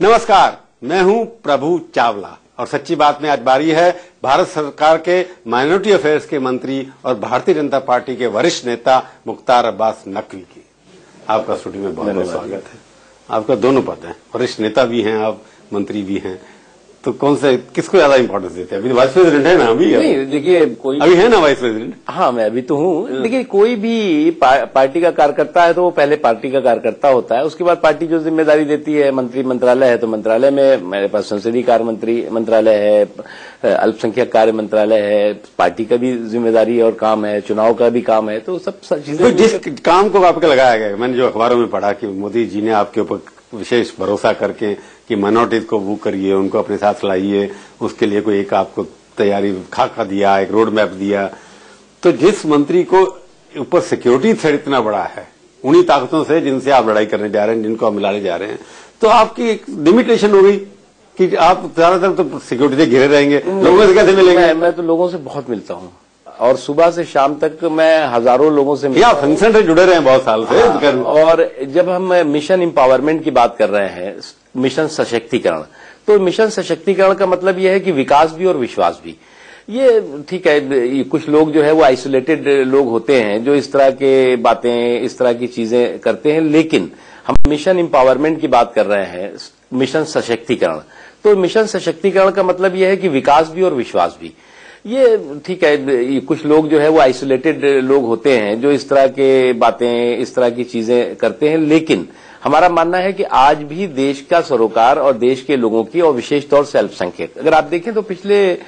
नमस्कार, मैं हूं प्रभु चावला और सच्ची बात में आज बारी है भारत सरकार के माइनॉरिटी अफेयर्स के मंत्री और भारतीय जनता पार्टी के वरिष्ठ नेता मुख्तार अब्बास नकवी की। आपका स्टूडियो में बहुत बहुत स्वागत है। आपका दोनों पद हैं, वरिष्ठ नेता भी हैं, आप मंत्री भी हैं, तो कौन से किसको ज्यादा इंपॉर्टेंस देते हैं? अभी वाइस प्रेसिडेंट है ना? अभी नहीं, देखिए कोई अभी है ना वाइस प्रेसिडेंट? हाँ, मैं अभी तो हूँ। देखिए कोई भी पार्टी का कार्यकर्ता है तो वो पहले पार्टी का कार्यकर्ता होता है, उसके बाद पार्टी जो जिम्मेदारी देती है, मंत्री मंत्रालय है तो मंत्रालय में, मेरे पास संसदीय कार्य मंत्री मंत्रालय है, अल्पसंख्यक कार्य मंत्रालय है, पार्टी का भी जिम्मेदारी और काम है, चुनाव का भी काम है, तो सब चीजें। जिस काम को आपके लगाया गया, मैंने जो अखबारों में पढ़ा कि मोदी जी ने आपके ऊपर विशेष भरोसा करके कि माइनॉरिटीज को वो करिए, उनको अपने साथ लाइए, उसके लिए कोई एक आपको तैयारी खाका दिया, एक रोड मैप दिया, तो जिस मंत्री को ऊपर सिक्योरिटी थ्रेट इतना बड़ा है, उन्हीं ताकतों से जिनसे आप लड़ाई करने जा रहे हैं, जिनको आप मिलाने जा रहे हैं, तो आपकी एक लिमिटेशन हो गई कि आप ज्यादातर तो सिक्योरिटी से घिरे रहेंगे, लोगों से कैसे मिलेंगे? मैं तो लोगों से बहुत मिलता हूँ और सुबह से शाम तक मैं हजारों लोगों से मिलता हूं। फंक्शन से जुड़े रहे हैं बहुत साल से। हाँ, और जब हम मिशन एम्पावरमेंट की बात कर रहे हैं, मिशन सशक्तिकरण, तो मिशन सशक्तिकरण का मतलब यह है कि विकास भी और विश्वास भी। ये ठीक है, कुछ लोग जो है वो आइसोलेटेड लोग होते हैं जो इस तरह के बातें, इस तरह की चीजें करते हैं, लेकिन हम मिशन एम्पावरमेंट की बात कर रहे हैं, मिशन सशक्तिकरण, तो मिशन सशक्तिकरण का मतलब यह है कि विकास भी और विश्वास भी। ये ठीक है, कुछ लोग जो है वो आइसोलेटेड लोग होते हैं जो इस तरह के बातें, इस तरह की चीजें करते हैं, लेकिन हमारा मानना है कि आज भी देश का सरोकार और देश के लोगों की, और विशेष तौर से अल्पसंख्यक, अगर आप देखें तो पिछले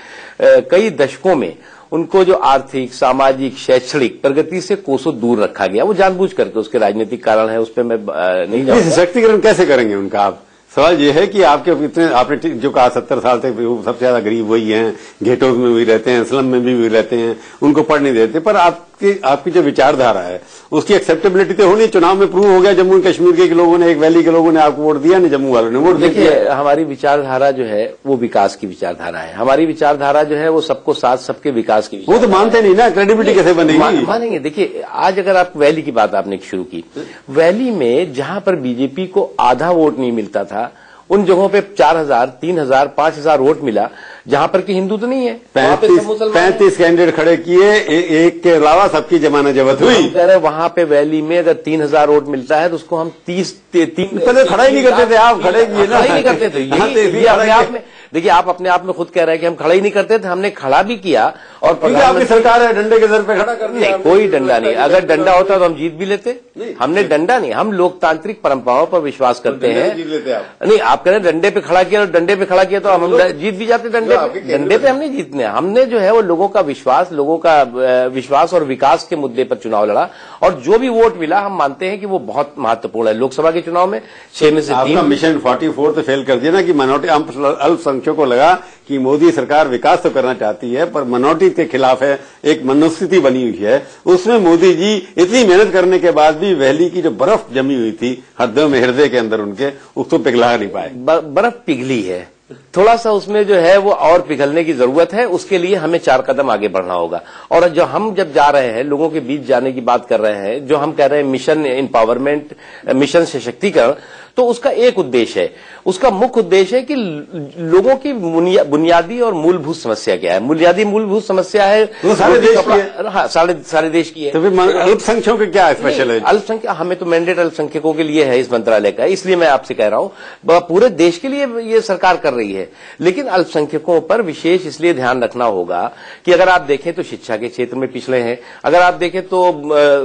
कई दशकों में उनको जो आर्थिक, सामाजिक, शैक्षणिक प्रगति से कोसों दूर रखा गया, वो जानबूझ करके, उसके राजनीतिक कारण है, उस पर मैं नहीं जाऊंगा। सशक्तिकरण कैसे करेंगे उनका? आप सवाल ये है कि आपके इतने, आपने जो कहा 70 साल तक सबसे ज्यादा गरीब वही हैं, घेटों में भी रहते हैं, स्लम में भी रहते हैं, उनको पढ़ नहीं देते, पर आपकी जो विचारधारा है उसकी एक्सेप्टेबिलिटी तो होनी। चुनाव में प्रूव हो गया, जम्मू कश्मीर के लोगों ने, एक वैली के लोगों ने आपको वोट दिया, नहीं जम्मू वालों ने वोट दिया। देखिए, हमारी विचारधारा जो है वो विकास की विचारधारा है। हमारी विचारधारा जो है वो सबको साथ, सबके विकास की। वो तो मानते नहीं ना, क्रेडिबिलिटी कैसे बनेगी? मानेंगे। देखिए, आज अगर आप वैली की बात आपने शुरू की, वैली में जहां पर बीजेपी को आधा वोट नहीं मिलता था, उन जगहों पे 4000, 3000, 5000 वोट मिला, जहां पर कि हिंदू तो नहीं है। 35 कैंडिडेट खड़े किए, एक के अलावा सबकी जमानत जब्त हुई। कह रहे वहां पे वैली में अगर 3000 वोट मिलता है तो उसको हम 30 पहले खड़ा ही नहीं करते थे। आप खड़े किए ना, खड़ा ही नहीं करते थे। यही अपने आप में, देखिए, आप अपने आप में खुद कह रहे हैं कि हम खड़ा ही नहीं करते थे, हमने खड़ा भी किया। और आपकी सरकार है, डंडे के सर पे खड़ा कर दिया। कोई डंडा नहीं, अगर डंडा होता तो हम जीत भी लेते। हमने डंडा नहीं, हम लोकतांत्रिक परंपराओं पर विश्वास करते हैं। नहीं, आप कह रहे डंडे पे खड़ा किया, और डंडे पे खड़ा किया तो हम जीत भी जाते। डंडे पे हमने जीतने, हमने जो है वो लोगों का विश्वास और विकास के मुद्दे पर चुनाव लड़ा, और जो भी वोट मिला हम मानते हैं कि वो बहुत महत्वपूर्ण है। लोकसभा के चुनाव में 6 में से 3। मिशन 44 तो फेल कर दिया ना, कि माइनॉरिटी अल्पसंख्यकों को लगा कि मोदी सरकार विकास तो करना चाहती है पर माइनॉरिटी के खिलाफ है, एक मनोस्थिति बनी हुई है। उसमें मोदी जी इतनी मेहनत करने के बाद भी वैली की जो बर्फ जमी हुई थी हृदय के अंदर उनके, उसको पिघला नहीं पाए। बर्फ पिघली है, थोड़ा सा उसमें जो है वो और पिघलने की जरूरत है। उसके लिए हमें 4 कदम आगे बढ़ना होगा। और जो हम जब जा रहे हैं, लोगों के बीच जाने की बात कर रहे हैं, जो हम कह रहे हैं मिशन एम्पावरमेंट, मिशन सशक्तिकरण, तो उसका एक उद्देश्य है, उसका मुख्य उद्देश्य है कि लोगों की बुनियादी और मूलभूत समस्या क्या है। मूलभूत समस्या है सारे देश की है। हाँ, सारे देश की है। तो फिर अल्पसंख्यकों के क्या स्पेशल है? अल्पसंख्यक, हमें तो मैंडेट अल्पसंख्यकों के लिए है इस मंत्रालय का, इसलिए मैं आपसे कह रहा हूं, पूरे देश के लिए ये सरकार कर रही है, लेकिन अल्पसंख्यकों पर विशेष इसलिए ध्यान रखना होगा कि अगर आप देखें तो शिक्षा के क्षेत्र में पिछड़े हैं, अगर आप देखें तो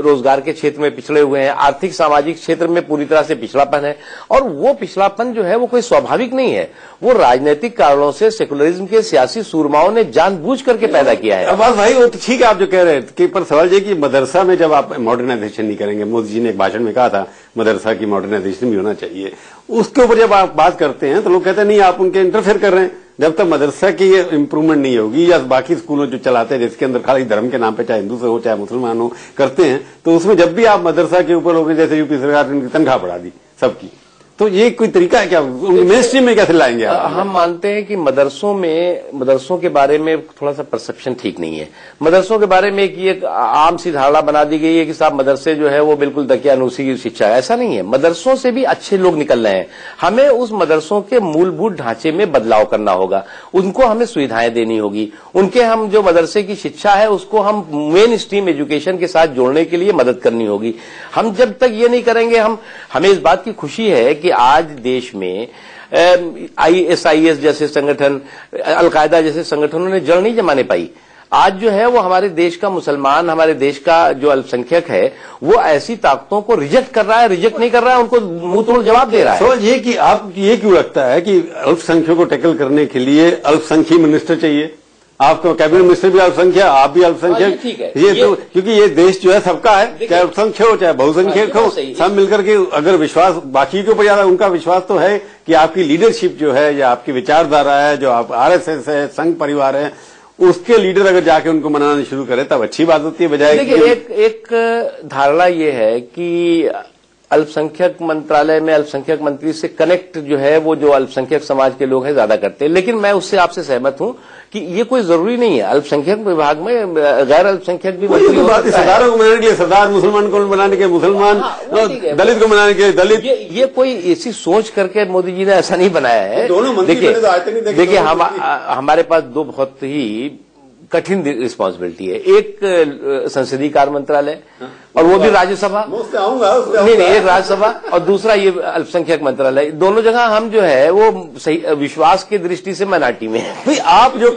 रोजगार के क्षेत्र में पिछड़े हुए हैं, आर्थिक सामाजिक क्षेत्र में पूरी तरह से पिछड़ापन है। और वो पिछड़ापन जो है वो कोई स्वाभाविक नहीं है, वो राजनीतिक कारणों से सेकुलरिज्म के सियासी सूरमाओं ने जानबूझ करके पैदा किया है। अब भाई वो तो ठीक है आप जो कह रहे हैं, पर सवाल ये कि मदरसा में जब आप मॉडर्नाइजेशन नहीं करेंगे, मोदी जी ने एक भाषण में कहा था मदरसा की मॉडर्नाइजेशन भी होना चाहिए, उसके ऊपर जब आप बात करते हैं तो लोग कहते हैं नहीं आप उनके इंटरफेयर कर रहे हैं। जब तक मदरसा की इम्प्रूवमेंट नहीं होगी, या बाकी स्कूलों जो चलाते हैं जिसके अंदर खाली धर्म के नाम पे चाहे हिंदू से हो चाहे मुसलमान हो करते हैं, तो उसमें जब भी आप मदरसा के ऊपर लोग, जैसे यूपी सरकार ने तनख्वाह बढ़ा दी सबकी, तो ये कोई तरीका है क्या, मेन स्ट्रीम में कैसे लाएंगे आप? हम मानते हैं कि मदरसों के बारे में थोड़ा सा परसेप्शन ठीक नहीं है। मदरसों के बारे में एक आम सी धारणा बना दी गई है कि साहब मदरसे जो है वो बिल्कुल दकियानूसी की शिक्षा है। ऐसा नहीं है, मदरसों से भी अच्छे लोग निकल रहे हैं। हमें उस मदरसों के मूलभूत ढांचे में बदलाव करना होगा, उनको हमें सुविधाएं देनी होगी, उनके हम जो मदरसे की शिक्षा है उसको हम मेन स्ट्रीम एजुकेशन के साथ जोड़ने के लिए मदद करनी होगी। हम जब तक ये नहीं करेंगे, हमें इस बात की खुशी है कि आज देश में ISIS जैसे संगठन, अलकायदा जैसे संगठनों ने जड़ नहीं जमाने पाई। आज जो है वो हमारे देश का मुसलमान, हमारे देश का जो अल्पसंख्यक है वो ऐसी ताकतों को रिजेक्ट कर रहा है, रिजेक्ट नहीं कर रहा है, उनको मुंह तोड़ जवाब दे रहा है। सवाल ये कि आप ये क्यों लगता है कि अल्पसंख्यक को टैकल करने के लिए अल्पसंख्यक मिनिस्टर चाहिए? आपको कैबिनेट मिनिस्टर भी अल्पसंख्यक, आप भी अल्पसंख्यक, ठीक है। ये तो क्योंकि ये देश जो है सबका है, चाहे अल्पसंख्यक हो चाहे बहुसंख्यक हो, सब मिलकर के अगर विश्वास बाकी के ऊपर ज्यादा, उनका विश्वास तो है कि आपकी लीडरशिप जो है या आपकी विचारधारा है, जो आप RSS है, संघ परिवार है, उसके लीडर अगर जाके उनको मनाना शुरू करें तब अच्छी बात होती है। बजाय देखिए एक धारणा ये है कि अल्पसंख्यक मंत्रालय में अल्पसंख्यक मंत्री से कनेक्ट जो है वो जो अल्पसंख्यक समाज के लोग हैं ज्यादा करते हैं, लेकिन मैं उससे आपसे सहमत हूं कि ये कोई जरूरी नहीं है। अल्पसंख्यक विभाग में गैर अल्पसंख्यक भी मंत्री हो सकता है। सरदारों को बनाने के लिए सरदार, मुसलमान को बनाने के मुसलमान, दलित को बनाने के लिए दलित, ये कोई ऐसी सोच करके मोदी जी ने ऐसा नहीं बनाया है। देखिए हमारे पास दो बहुत ही कठिन रिस्पॉन्सिबिलिटी है, एक संसदीय कार्य मंत्रालय और वो भी राज्यसभा, नहीं एक राज्यसभा, और दूसरा ये अल्पसंख्यक मंत्रालय। दोनों जगह हम जो है वो सही विश्वास की दृष्टि से माइनॉरिटी में है। भाई आप जो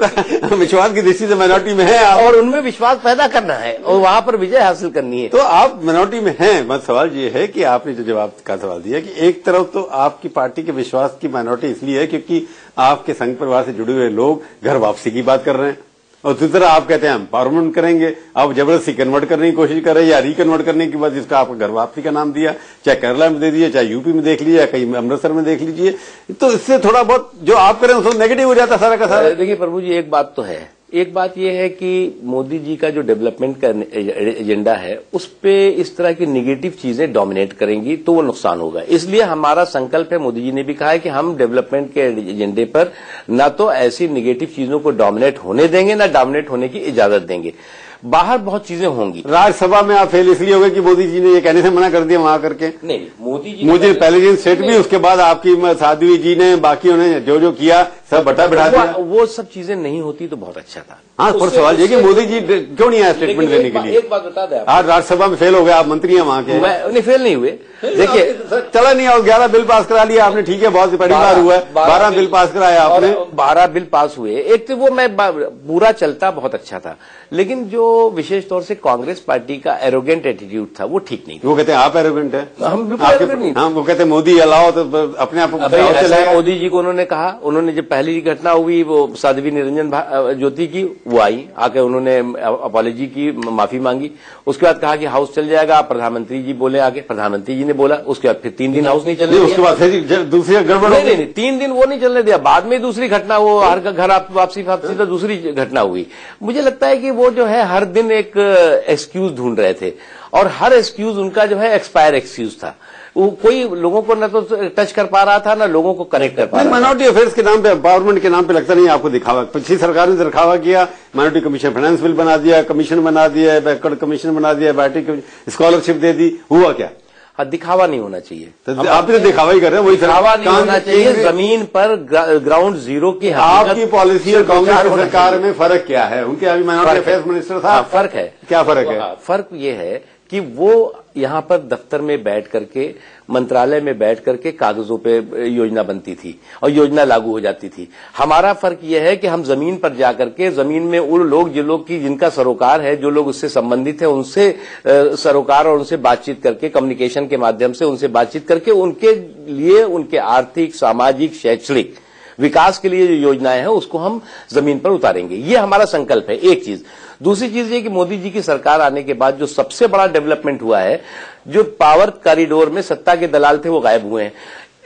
विश्वास की दृष्टि से माइनॉरिटी में है और उनमें विश्वास पैदा करना है और वहां पर विजय हासिल करनी है। तो आप माइनॉरिटी में हैं। बस सवाल ये है कि आपने जो जवाब का सवाल दिया कि एक तरफ तो आपकी पार्टी के विश्वास की माइनॉरिटी इसलिए है क्योंकि आपके संघ परिवार से जुड़े हुए लोग घर वापसी की बात कर रहे हैं, और दूसरी तरह आप कहते हैं हम एम्पावरमेंट करेंगे, आप जबरदस्ती कन्वर्ट करने की कोशिश कर रहे हैं या रिकन्वर्ट करने की बाद जिसका आपको घर वापसी का नाम दिया, चाहे केरला में दे दिए, चाहे यूपी में देख लीजिए, कहीं अमृतसर में देख लीजिए, तो इससे थोड़ा बहुत जो आप करें उसको नेगेटिव हो जाता सारा का सारा। देखिए प्रभु जी, एक बात तो है, एक बात यह है कि मोदी जी का जो डेवलपमेंट का एजेंडा है उस पे इस तरह की निगेटिव चीजें डोमिनेट करेंगी तो वो नुकसान होगा। इसलिए हमारा संकल्प है, मोदी जी ने भी कहा है कि हम डेवलपमेंट के एजेंडे पर न तो ऐसी निगेटिव चीजों को डोमिनेट होने देंगे न डोमिनेट होने की इजाजत देंगे। बाहर बहुत चीजें होंगी। राज्यसभा में आप फेल इसलिए हो गए कि मोदी जी ने ये कहने से मना कर दिया वहां करके? नहीं, मोदी जी पहले दिन स्टेट भी, उसके बाद आपकी साध्वी जी ने बाकी उन्हें जो जो किया सब बटा बिठा दिया। वो सब चीजें नहीं होती तो बहुत अच्छा था। हाँ, पर सवाल ये कि मोदी जी क्यों नहीं आया स्टेटमेंट देने के लिए? एक बात बता दें, आज राज्यसभा में फेल हो गए, आप मंत्री हैं वहां के। नहीं, फेल नहीं हुए। देखिए चला नहीं, और 11 बिल पास करा लिया आपने, ठीक है, बहुत पहली बार हुआ है। 12 बिल पास कराया आपने, 12 बिल पास हुए। एक तो वो मैं पूरा चलता बहुत अच्छा था, लेकिन जो विशेष तौर से कांग्रेस पार्टी का एरोगेंट एटीट्यूड था वो ठीक नहीं था। वो कहते हैं आप एरोगेंट है, हम बिल्कुल एरोगेंट नहीं। वो कहते हैं मोदी अलाओ तो अपने आप मोदी जी को उन्होंने कहा, उन्होंने जब पहली घटना हुई वो साध्वी निरंजन ज्योति की, वो आई आके उन्होंने अपॉलॉजी की, माफी मांगी। उसके बाद कहा कि हाउस चल जाएगा, प्रधानमंत्री जी बोले आगे, प्रधानमंत्री जी ने बोला। उसके बाद फिर 3 दिन हाउस नहीं चलने दिया। उसके बाद दूसरी गड़बड़ नहीं, 3 दिन वो नहीं चलने दिया। बाद में दूसरी घटना, वो हर घर वापसी तो दूसरी घटना हुई। मुझे लगता है कि वो जो है हर दिन एक एक्सक्यूज ढूंढ रहे थे और हर एक्सक्यूज उनका जो है एक्सपायर एक्सक्यूज था। वो कोई लोगों को न तो टच कर पा रहा था ना लोगों को कनेक्ट कर पा रहा था। माइनॉरिटी अफेयर्स के नाम पे, एम्पावरमेंट के नाम पे लगता नहीं आपको दिखावा? पिछली सरकार ने दिखावा किया, माइनॉरिटी कमीशन फाइनेंस बिल बना दिया, कमीशन बना दिया, बैकवर्ड कमीशन बना दिया, बैटरी स्कॉलरशिप दे दी, हुआ क्या? हाँ, दिखावा नहीं होना चाहिए। तो आप तो दिखावा ही कर रहे हैं, वही दिखावा नहीं होना चाहिए। जमीन पर ग्राउंड जीरो की आपकी पॉलिसी और कांग्रेस की सरकार में फर्क क्या है? उनके अभी माइनॉरिटी अफेयर्स मिनिस्टर था, फर्क है। क्या फर्क है? फर्क ये है कि वो यहाँ पर दफ्तर में बैठ करके, मंत्रालय में बैठ करके कागजों पे योजना बनती थी और योजना लागू हो जाती थी। हमारा फर्क यह है कि हम जमीन पर जाकर के, जमीन में उन लोग जो लोग की जिनका सरोकार है, जो लोग उससे संबंधित है, उनसे सरोकार और उनसे बातचीत करके, कम्युनिकेशन के माध्यम से उनसे बातचीत करके उनके लिए उनके आर्थिक, सामाजिक, शैक्षणिक विकास के लिए जो योजनाएं हैं उसको हम जमीन पर उतारेंगे। ये हमारा संकल्प है, एक चीज। दूसरी चीज ये कि मोदी जी की सरकार आने के बाद जो सबसे बड़ा डेवलपमेंट हुआ है, जो पावर कॉरिडोर में सत्ता के दलाल थे वो गायब हुए हैं।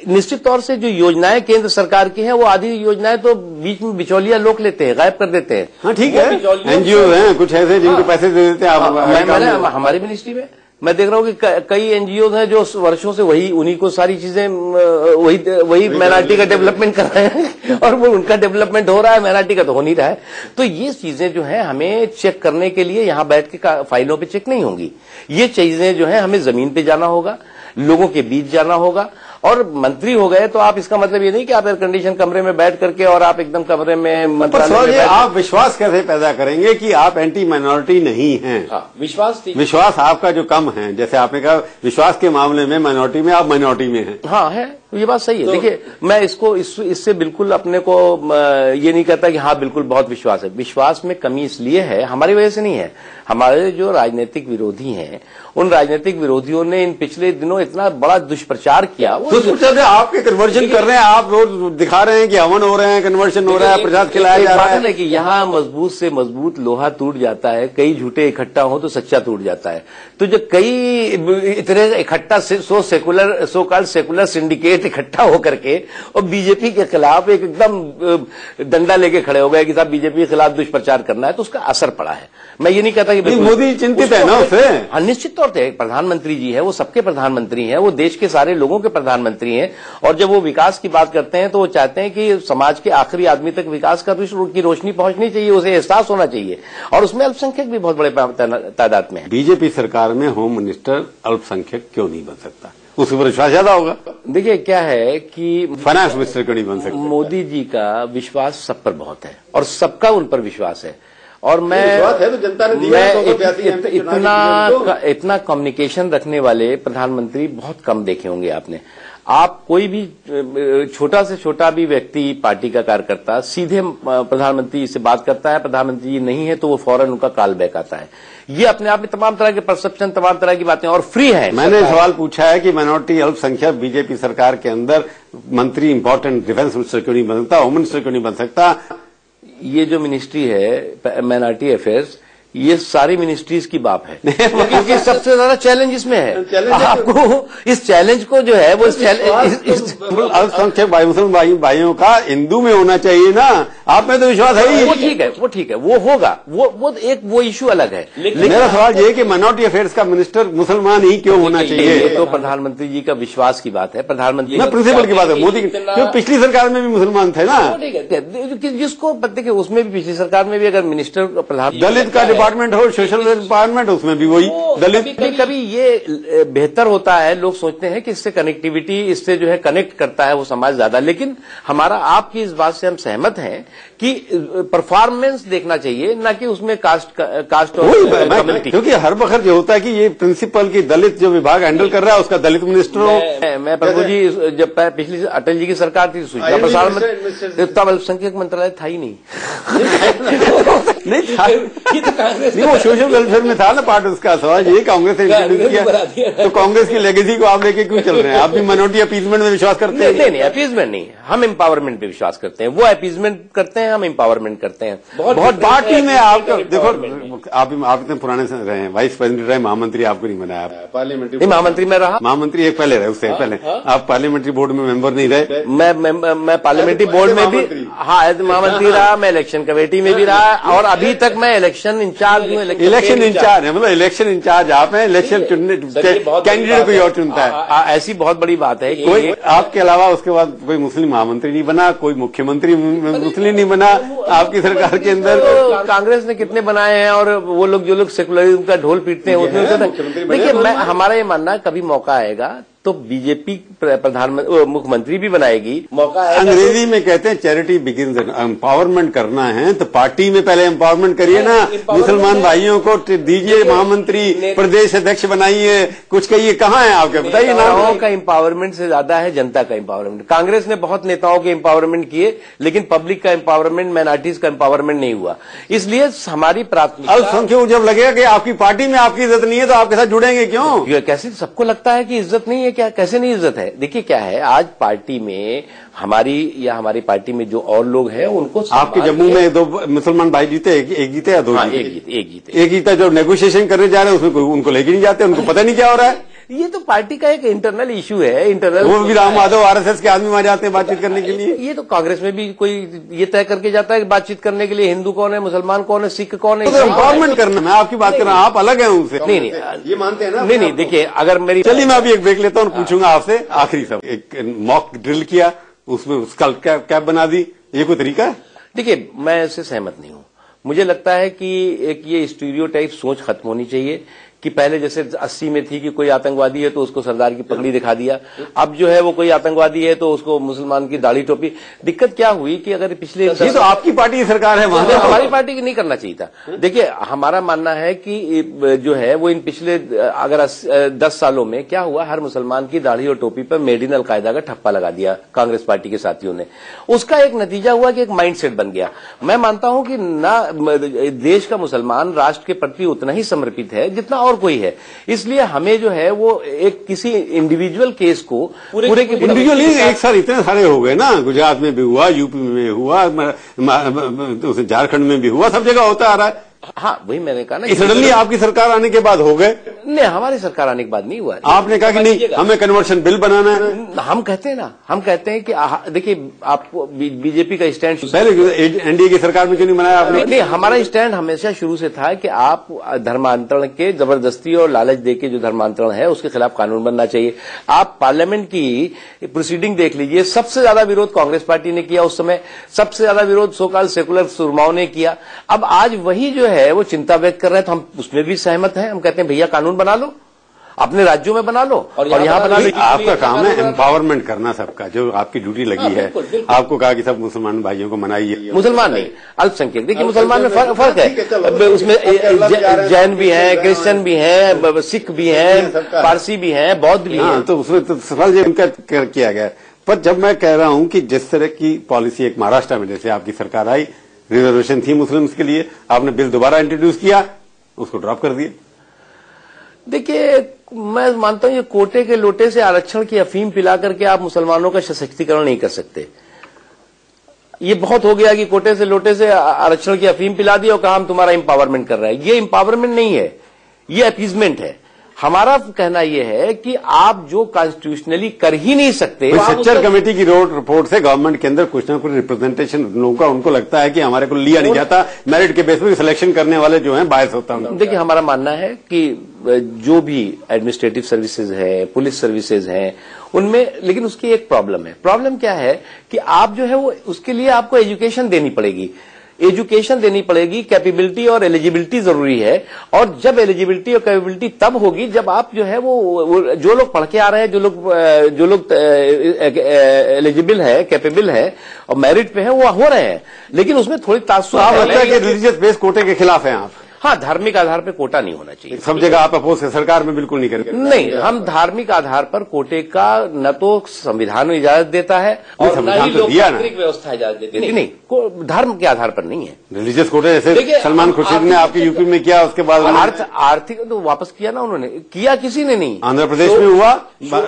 निश्चित तौर से जो योजनाएं केंद्र सरकार की हैं वो आधी योजनाएं तो बीच में बिचौलिया लोग लेते हैं, गायब कर देते हैं। हाँ ठीक है, एनजीओ हैं कुछ ऐसे जिनको पैसे दे देते हैं। हमारी मिनिस्ट्री में मैं देख रहा हूँ कि कई एनजीओ हैं जो वर्षों से वही उन्हीं को सारी चीजें वही माइनॉरिटी का डेवलपमेंट कर रहे हैं और वो उनका डेवलपमेंट हो रहा है, माइनॉरिटी का तो हो नहीं रहा है। तो ये चीजें जो है हमें चेक करने के लिए यहाँ बैठ के फाइलों पे चेक नहीं होंगी। ये चीजें जो है हमें जमीन पे जाना होगा, लोगों के बीच जाना होगा। और मंत्री हो गए तो आप, इसका मतलब ये नहीं कि आप एयर कंडीशन कमरे में बैठ करके और आप एकदम कमरे में मंत्रालय में आप विश्वास कैसे पैदा करेंगे कि आप एंटी माइनॉरिटी नहीं हैं? विश्वास आपका जो कम है, जैसे आपने कहा विश्वास के मामले में माइनॉरिटी में आप माइनॉरिटी में हैं। हाँ है, ये बात सही है। देखिए मैं इससे बिल्कुल अपने को ये नहीं कहता कि हाँ बिल्कुल बहुत विश्वास है। विश्वास में कमी इसलिए है, हमारी वजह से नहीं है। हमारे जो राजनीतिक विरोधी हैं, उन राजनीतिक विरोधियों ने इन पिछले दिनों इतना बड़ा दुष्प्रचार किया। आपके कन्वर्जन कर रहे हैं, आप रोज दिखा रहे हैं कि हवन हो रहे हैं, कन्वर्शन हो रहा है, प्रसाद खिलाया जा रहा है कि यहाँ मजबूत से मजबूत लोहा टूट जाता है, कई झूठे इकट्ठा हो तो सच्चा टूट जाता है। तो जो कई इतने इकट्ठा सो कॉल्ड सेकुलर सिंडिकेट इकट्ठा होकर के और बीजेपी के खिलाफ एकदम डंडा लेके खड़े हो गए कि साहब बीजेपी के खिलाफ दुष्प्रचार करना है, तो उसका असर पड़ा है। मैं ये नहीं कहता कि मोदी चिंतित है ना उससे। हाँ, निश्चित तौर पर प्रधानमंत्री जी है, वो सबके प्रधानमंत्री हैं, वो देश के सारे लोगों के प्रधानमंत्री हैं। और जब वो विकास की बात करते हैं तो वो चाहते हैं कि समाज के आखिरी आदमी तक विकास की रोशनी पहुंचनी चाहिए, उसे एहसास होना चाहिए। और उसमें अल्पसंख्यक भी बहुत बड़े तादाद में है। बीजेपी सरकार में होम मिनिस्टर अल्पसंख्यक क्यों नहीं बन सकता? उसके ऊपर विश्वास ज्यादा होगा। देखिए क्या है कि फाइनेंस मिनिस्टर क्यों नहीं बन सकता? मोदी जी का विश्वास सब पर बहुत है और सबका उन पर विश्वास है। और मैं तो जनता ने दिया इतना कम्युनिकेशन रखने वाले प्रधानमंत्री बहुत कम देखे होंगे आपने। आप कोई भी छोटा से छोटा भी व्यक्ति, पार्टी का कार्यकर्ता सीधे प्रधानमंत्री से बात करता है, प्रधानमंत्री जी नहीं है तो वो फौरन उनका कॉल बैक आता है। ये अपने आप में तमाम तरह के परसेप्शन, तमाम तरह की बातें और फ्री है। मैंने सवाल पूछा है कि माइनॉरिटी अल्पसंख्यक बीजेपी सरकार के अंदर मंत्री इंपॉर्टेंट डिफेंस मिनिस्टर क्यों नहीं बन सकता, होम मिनिस्टर क्यों नहीं बन सकता? ये जो मिनिस्ट्री है माइनॉरिटी अफेयर्स, ये सारी मिनिस्ट्रीज की बाप है क्योंकि सबसे ज्यादा चैलेंज इसमें है। आपको इस चैलेंज को जो है वो अल्पसंख्यक मुसलमान भाइयों का हिंदू में होना चाहिए ना, आप में तो विश्वास है ही। वो ठीक है, वो होगा, वो इशू अलग है। मेरा सवाल ये कि माइनॉरिटी अफेयर्स का मिनिस्टर मुसलमान ही क्यों होना चाहिए? ये तो प्रधानमंत्री जी का विश्वास की बात है। प्रधानमंत्री प्रिंसिपल की बात है। मोदी क्यों पिछली सरकार में भी मुसलमान थे ना? जिसको देखिए उसमें भी पिछली सरकार में भी अगर मिनिस्टर प्रधान दलित का डिपार्टमेंट हो, सोशल डिपार्टमेंट, उसमें भी वही दलित। कभी ये बेहतर होता है, लोग सोचते हैं कि इससे कनेक्टिविटी, इससे जो है कनेक्ट करता है वो समाज ज्यादा। लेकिन हमारा आपकी इस बात से हम सहमत हैं कि परफॉर्मेंस देखना चाहिए, ना कि उसमें कास्ट और कम्युनिटी। क्योंकि हर वक्त जो होता है कि ये प्रिंसिपल की दलित जो विभाग हैंडल कर रहा है उसका दलित मिनिस्टर हो। मैं प्रभु जी, जब पिछली अटल जी की सरकार थी, सूचना प्रसारण मंत्री, तब अल्पसंख्यक मंत्रालय था ही नहीं। नहीं था, नहीं वो सोशल वेलफेयर में था ना पार्ट उसका। सवाल ये कांग्रेस ने इंट्रोड्यूस किया, तो कांग्रेस की लेगेसी को आप लेके क्यों चल रहे हैं? आप भी माइनॉरिटी अपीजमेंट में विश्वास करते हैं? नहीं, अपीजमेंट नहीं, हम एम्पावरमेंट पे विश्वास करते हैं। वो अपीजमेंट करते हैं, हम एम्पावरमेंट करते हैं। बहुत पार्टी में आपका देखो, आप इतने पुराने से रहे हैं, वाइस प्रेसिडेंट रहे, महामंत्री आपको नहीं बनाया। पार्लियामेंट्री महामंत्री में रहा, महामंत्री एक पहले रहे, उससे पहले आप पार्लियामेंट्री बोर्ड में मेंबर नहीं रहे। मैं पार्लियामेंट्री बोर्ड में भी हाँ एज महामंत्री रहा, मैं इलेक्शन कमेटी में भी रहा और अभी तक मैं इलेक्शन इंचार्ज हूँ। इलेक्शन इंचार्ज है, मतलब इलेक्शन इंचार्ज आप हैं, इलेक्शन चुनने कैंडिडेट कोई और चुनता है। ऐसी बहुत बड़ी बात है। कोई आपके अलावा उसके बाद कोई मुस्लिम महामंत्री नहीं बना, कोई मुख्यमंत्री मुस्लिम नहीं बना आपकी सरकार के अंदर। कांग्रेस ने कितने बनाए हैं और वो लोग जो लोग सेकुलरिज्म का ढोल पीटते हैं उसमें देखिए, हमारा ये मानना कभी मौका आएगा तो बीजेपी प्रधानमंत्री मुख्यमंत्री भी बनाएगी। मौका है। अंग्रेजी में कहते हैं चैरिटी बिगिंस, एम्पावरमेंट करना है तो पार्टी में पहले एम्पावरमेंट करिए ना। मुसलमान भाइयों को दीजिए महामंत्री, प्रदेश अध्यक्ष बनाइए, कुछ कहिए। कहाँ है आपके, बताइए ना। नेताओं का एम्पावरमेंट से ज्यादा है जनता का एम्पावरमेंट। कांग्रेस ने बहुत नेताओं के एम्पावरमेंट किए, लेकिन पब्लिक का एम्पावरमेंट, माइनॉरिटीज का एम्पावरमेंट नहीं हुआ। इसलिए हमारी प्राथमिकता। अल्पसंख्यक जब लगेगा कि आपकी पार्टी में आपकी इज्जत नहीं है तो आपके साथ जुड़ेंगे क्यों? कैसे सबको लगता है कि इज्जत नहीं है, क्या कैसे नहीं इज्जत है? देखिए क्या है, आज पार्टी में हमारी पार्टी में जो और लोग हैं उनको, आपके जम्मू में 2 मुसलमान भाई जीते, एक जीते या 2? हाँ, एक जीते। एक जीता। जो नेगोशिएशन करने जा रहे हैं उसमें उनको लेके नहीं जाते, उनको पता नहीं क्या हो रहा है। ये तो पार्टी का एक इंटरनल इशू है, इंटरनल। वो भी राम माधव आरएसएस के आदमी वहां जाते हैं बातचीत करने के लिए। ये तो कांग्रेस में भी कोई ये तय करके जाता है कि बातचीत करने के लिए हिंदू कौन है, मुसलमान कौन है, सिख कौन है। तो एम्पावरमेंट करना, मैं आपकी बात कर रहा हूँ, आप अलग हैं उनसे। नहीं, ये मानते हैं ना? नहीं, देखिए अगर मेरी, चलिए मैं अभी एक ब्रेक लेता हूँ, पूछूंगा आपसे आखिरी सब। एक मॉक ड्रिल किया, उसमें स्कल कैप बना दी, ये कोई तरीका है? देखिए मैं इससे सहमत नहीं हूं। मुझे लगता है कि एक ये स्टीरियोटाइप सोच खत्म होनी चाहिए कि पहले जैसे 80 में थी कि कोई आतंकवादी है तो उसको सरदार की पगड़ी दिखा दिया, अब जो है वो कोई आतंकवादी है तो उसको मुसलमान की दाढ़ी टोपी। दिक्कत क्या हुई कि अगर पिछले, ये तो आपकी पार्टी की सरकार है, वहां हमारी पार्टी की नहीं करना चाहिए था। देखिए हमारा मानना है कि जो है वो इन पिछले अगर 10 सालों में क्या हुआ, हर मुसलमान की दाढ़ी और टोपी पर मेड इन अलकायदा का ठप्पा लगा दिया कांग्रेस पार्टी के साथियों ने। उसका एक नतीजा हुआ कि एक माइंडसेट बन गया। मैं मानता हूं कि ना देश का मुसलमान राष्ट्र के प्रति उतना ही समर्पित है जितना और कोई है, इसलिए हमें जो है वो एक किसी इंडिविजुअल केस को पूरे के इंडिविजुअल एक साथ इतने सारे हो गए ना, गुजरात में भी हुआ, यूपी में हुआ, झारखंड में भी हुआ, सब जगह होता आ रहा है। हाँ वही मैंने कहा ना, सडनली आपकी सरकार आने के बाद हो गए। नहीं, हमारी सरकार आने के बाद नहीं हुआ। आपने कहा कि नहीं हमें कन्वर्शन बिल बनाना है। हम कहते हैं ना, हम कहते हैं कि देखिए आपको बीजेपी का स्टैंड पहले एनडीए की सरकार में क्यों नहीं बनाया आपने? नहीं, हमारा स्टैंड हमेशा शुरू से था कि आप धर्मांतरण के जबरदस्ती और लालच देके जो धर्मांतरण है उसके खिलाफ कानून बनना चाहिए। आप पार्लियामेंट की प्रोसीडिंग देख लीजिए, सबसे ज्यादा विरोध कांग्रेस पार्टी ने किया उस समय, सबसे ज्यादा विरोध सोकाल सेकुलर सुरमाओं ने किया। अब आज वही जो है वो चिंता व्यक्त कर रहे हैं तो हम उसमें भी सहमत हैं। हम कहते हैं भैया कानून बना लो, अपने राज्यों में बना लो और यहाँ बना लो। आपका काम है एम्पावरमेंट करना सबका, जो आपकी ड्यूटी लगी है। आपको कहा कि सब मुसलमान भाइयों को मनाइए। मुसलमान नहीं, अल्पसंख्यक। देखिए मुसलमान में फर्क है, उसमें जैन भी हैं, क्रिश्चियन भी हैं, सिख भी हैं, पारसी भी हैं, बौद्ध भी हैं। तो उसमें तो सफल उनका किया गया। पर जब मैं कह रहा हूं कि जिस तरह की पॉलिसी एक महाराष्ट्र में जैसे आपकी सरकार आई, रिजर्वेशन थी मुस्लिम्स के लिए, आपने बिल दोबारा इंट्रोड्यूस किया, उसको ड्रॉप कर दिया। देखिए मैं मानता हूं ये कोटे के लोटे से आरक्षण की अफीम पिला करके आप मुसलमानों का सशक्तिकरण नहीं कर सकते। ये बहुत हो गया कि कोटे से लोटे से आरक्षण की अफीम पिला दी और कहा हम तुम्हारा एम्पावरमेंट कर रहे हैं। ये एम्पावरमेंट नहीं है, ये अपीजमेंट है। हमारा कहना यह है कि आप जो कॉन्स्टिट्यूशनली कर ही नहीं सकते। सेक्टर कमेटी की रिपोर्ट से गवर्नमेंट के अंदर कुछ ना कुछ रिप्रेजेंटेशन लोगों का, उनको लगता है कि हमारे को लिया नहीं जाता, मेरिट के बेस पर सिलेक्शन करने वाले जो हैं बायस होता है। देखिए हमारा मानना है कि जो भी एडमिनिस्ट्रेटिव सर्विसेज है, पुलिस सर्विसेज हैं, उनमें, लेकिन उसकी एक प्रॉब्लम है। प्रॉब्लम क्या है कि आप जो है वो उसके लिए आपको एजुकेशन देनी पड़ेगी, एजुकेशन देनी पड़ेगी, कैपेबिलिटी और एलिजिबिलिटी जरूरी है। और जब एलिजिबिलिटी और कैपेबिलिटी तब होगी जब आप जो है वो जो लोग पढ़ के आ रहे हैं, जो लोग एलिजिबल है, कैपेबल है और मेरिट पे है, वो हो रहे हैं। लेकिन उसमें थोड़ी तासुब आप लगता है कि रिलीजियस बेस कोटे के खिलाफ हैं आप? हाँ, धार्मिक आधार पर कोटा नहीं होना चाहिए। सब जगह आप अपोज कर, सरकार में बिल्कुल नहीं करेंगे? नहीं, हम धार्मिक आधार पर कोटे का न तो संविधान इजाजत देता है और न ही लोकतांत्रिक व्यवस्था इजाजत देती है। नहीं, धर्म के आधार पर नहीं है। रिलीजियस कोटे जैसे सलमान खुर्शीद ने आपके यूपी में किया, उसके बाद आर्थिक तो वापस किया ना उन्होंने, किया किसी ने नहीं। आंध्र प्रदेश में हुआ,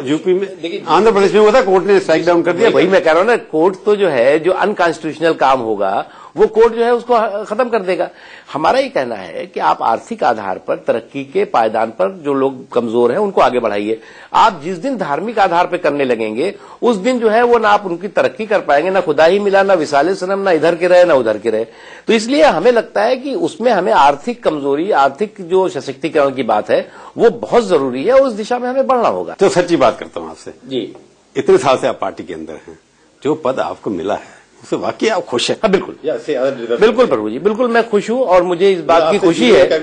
यूपी में, आंध्र प्रदेश में हुआ था, कोर्ट ने स्ट्राइक डाउन कर दिया। वही मैं कह रहा हूं ना, कोर्ट तो जो है जो अनकॉन्स्टिट्यूशनल काम होगा वो कोर्ट जो है उसको खत्म कर देगा। हमारा ये कहना है कि आप आर्थिक आधार पर, तरक्की के पायदान पर जो लोग कमजोर हैं उनको आगे बढ़ाइए। आप जिस दिन धार्मिक आधार पर करने लगेंगे उस दिन जो है वो ना आप उनकी तरक्की कर पाएंगे, ना खुदा ही मिला, ना विसाले सनम, ना इधर के रहे ना उधर के रहे। तो इसलिए हमें लगता है कि उसमें हमें आर्थिक कमजोरी, आर्थिक जो सशक्तिकरण की बात है वो बहुत जरूरी है, उस दिशा में हमें बढ़ना होगा। तो सच्ची बात करता हूं आपसे जी, इतने साल से आप पार्टी के अंदर हैं, जो पद आपको मिला है उससे वाकई आप खुश हैं? हाँ बिल्कुल, बिल्कुल प्रभु जी, बिल्कुल मैं खुश हूँ और मुझे इस बात की खुशी है।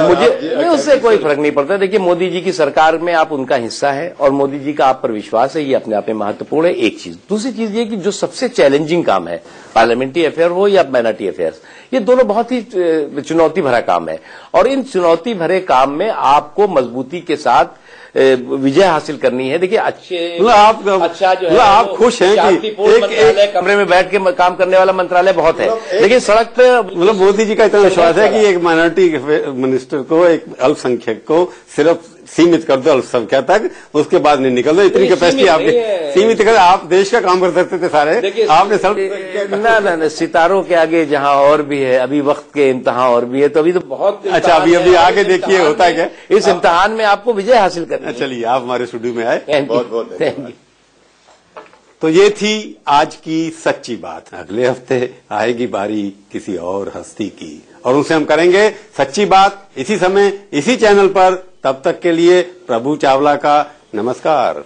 मुझे उससे कोई फर्क नहीं पड़ता। देखिए मोदी जी की सरकार में आप उनका हिस्सा है और मोदी जी का आप पर विश्वास है, ये अपने आप में महत्वपूर्ण है। एक चीज, दूसरी चीज ये कि जो सबसे चैलेंजिंग काम है, पार्लियामेंट्री अफेयर हो या माइनॉरिटी अफेयर्स, ये दोनों बहुत ही चुनौती भरा काम है और इन चुनौती भरे काम में आपको मजबूती के साथ विजय हासिल करनी है। देखिए अच्छा जो है आप खुश हैं कि एक कमरे में बैठ के काम करने वाला मंत्रालय बहुत है, लेकिन सड़क पे मोदी जी का इतना विश्वास है कि एक माइनॉरिटी मिनिस्टर को, एक अल्पसंख्यक को सिर्फ सीमित कर दो अल्पसंख्या तक, उसके बाद नहीं निकल दो। इतनी कैपेसिटी आपकी सीमित कर, आप देश का काम कर सकते थे सारे, आपने सब ना सितारों के आगे जहां और भी है, अभी वक्त के इम्तहान और भी है, तो अभी तो बहुत अच्छा अभी आगे देखिए होता है क्या इस इम्तहान में आपको विजय हासिल करनी है। चलिए आप हमारे स्टूडियो में आए, बहुत बहुत थैंक यू। तो ये थी आज की सच्ची बात। अगले हफ्ते आएगी बारी किसी और हस्ती की और उनसे हम करेंगे सच्ची बात इसी समय इसी चैनल पर। तब तक के लिए प्रभु चावला का नमस्कार।